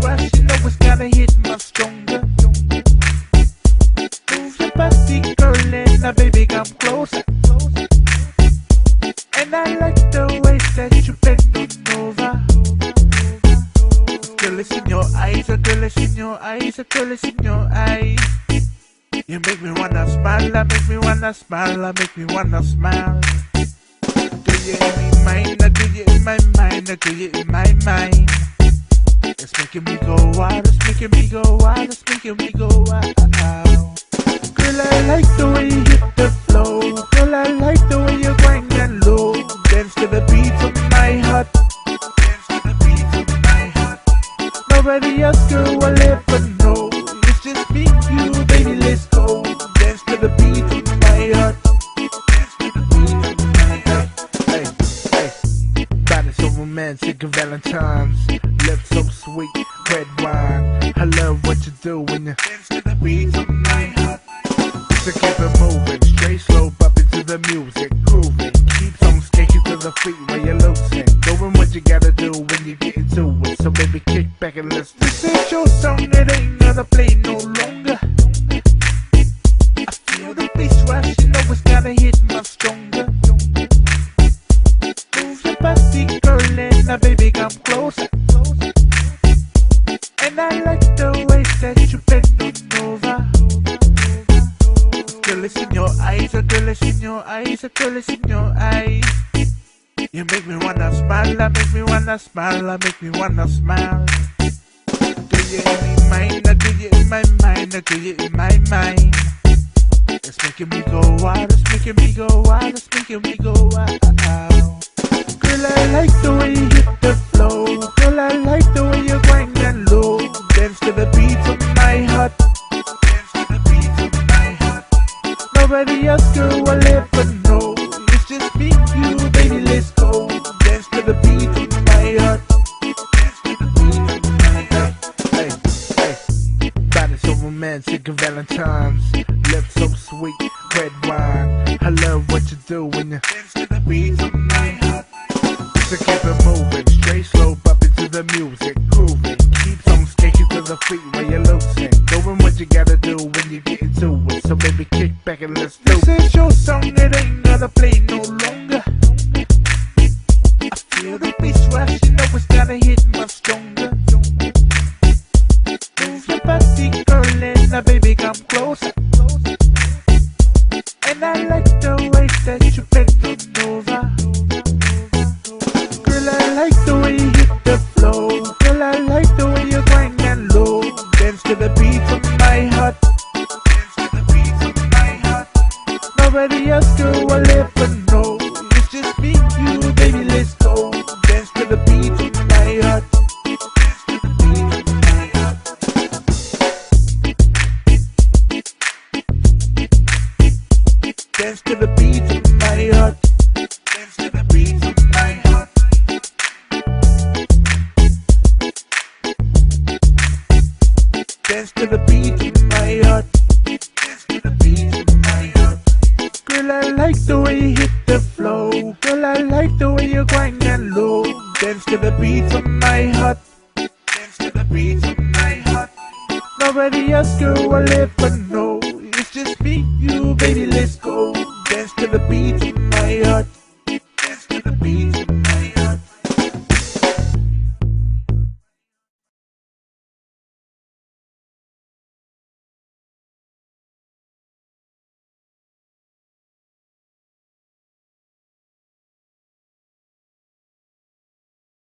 rush, you know it's gotta hit much stronger. Move your body, girl, and now baby come closer. And I like the way that you bend on over. Girl, it's in your eyes, a girl, it's in your eyes, a girl, it's in your eyes. You make me wanna smile, I make me wanna smile, I make me wanna smile. Do you in my mind, I do you in my mind, I do you in my mind. It's making me go wild, it's making me go wild, it's making me go wild. Girl, I like the way you hit the flow. Girl, I like the way you grind and low. Dance to the beat of my heart. Dance to the beat of my heart. Nobody else, girl, will ever know. It's just me and you, baby, let's go. Dance to the beat of my heart. Dance to the beat of my heart. Hey, hey, body so romantic, Valentine's. Lips so sweet, red wine. I love what you do when you dance to the beat of my heart. So keep it moving, straight slope up into the music, grooving. Keep on skating to the feet while you're losing. Doing what you gotta do when you get into it. So baby, kick back and let's. This ain't your song, it ain't gonna play no longer. I feel the bass rush, you know it's gotta hit much stronger. Move your body, girl, and now baby come closer. And I like the way that you bend on over. Girl, it's in your eyes, a girl, it's in your eyes, a girl, it's in your eyes. You make me wanna smile, I make me wanna smile, I make me wanna smile. Do you in my mind, I do you in my mind, I do you in my mind. It's making me go wild, it's making me go wild, it's making me go wild. Girl, I like the way you hit the flow. Girl, I like the way you grind and low. Dance to the beat of my heart. Dance to the beat of my heart. Nobody else, girl, will ever know. It's just me and you, baby, let's go. Dance to the beat of my heart. Dance to the beat of my heart. Hey, hey, body so romantic, Valentine's. Lips so sweet, red wine. I love what you do when you dance to the beat of my heart. So keep it moving, straight slope up into the music, grooving. Keep on skating to the feet while you're losing. Doing what you gotta do when you get into it. So baby, kick back and let's do it. This ain't your song, it ain't gonna play no longer. I feel the bass rush, you know it's gotta hit much stronger. Move your body, girl, and now baby come closer. And I like the way that you bend on over. Girl, I like the way you hit the flow. Girl, I like the way you grind and low. Dance to the beat of my heart. Dance to the beat of my heart. Nobody else, girl, will ever know. It's just me and you, baby, let's go. Dance to the beat of my heart. Dance to the beat of my heart. Dance to the beat of my heart. Dance to the beat of my heart. Dance to the beat of my heart. Dance to the beat of my heart. Girl, I like the way you hit the flow. Girl, I like the way you grind and low. Dance to the beat of my heart. Dance to the beat of my heart. Nobody else, girl, will ever know.